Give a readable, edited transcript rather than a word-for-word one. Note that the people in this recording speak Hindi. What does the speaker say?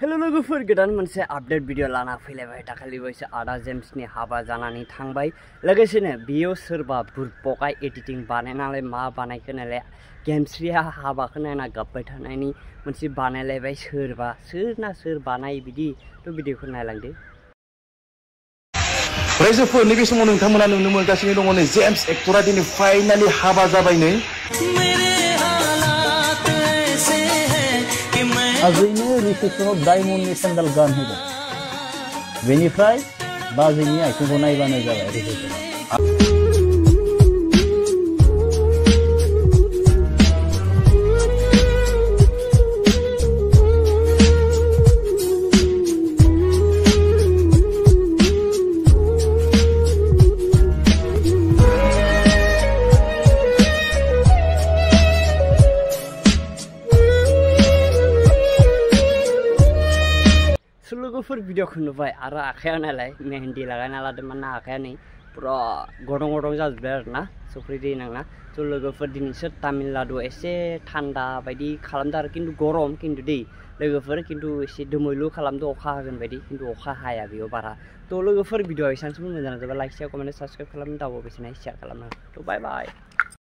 हेलो लोगोफोर गोदान मोनसे आपडेट भिडिअ लाना फैलायबाय दाखालि बायसो आदा जेम्सनि हाबा जानानै थांबाय लोगोसेनो बियो सोरबा बुरबका एडिटिं बानायनानै मा बानायखो नालाय गेमस्रिया हाबाखौ नायना गाबबाय थानायनि मोनसे बानायलायबाय सोर बानाय बिदि थ' भिडिअखौ नायलांदो। रायजोफोर नैबे समाव नोंथांमोना नुनो मोनगासिनो दङ नै जेम्स एक्टरा दिनै फाइनालि हाबा जाबाय नै। आजैनो रिसेपसनाव डायमन्डनि सेन्देल गानहोदों बेनिफ्राय बाजैनि आथिंखौ नायबानो जाबाय रिसेपसनाव। लोगोफोर भिडिअखौ नुबाय आरो आखायाव नालाय मेहेन्दी लागायना लादोंमोन ना आखाया नै पुरा गदं गदं जाजोब्बाय आरो ना संख्रि दै नांना। थ' लोगोफोर दिनैसो तामिलनाडु एसे थान्दा बायदि खालामदों आरो खिन्थु गरम खिन्थु दै लोगोफोर खिन्थु एसे दोमैलु खालामदों अखा हागोन बायदि खिन्थु अखा हाया बेयाव बारा। थ' लोगोफोर भिडिअ एसेबांसिम मोजां जाबा लाइक शेयार कमेन्ट साबसक्राइब खालामनो दाबाव बेसेना शेयार खालामनो। थ' बाय बाय।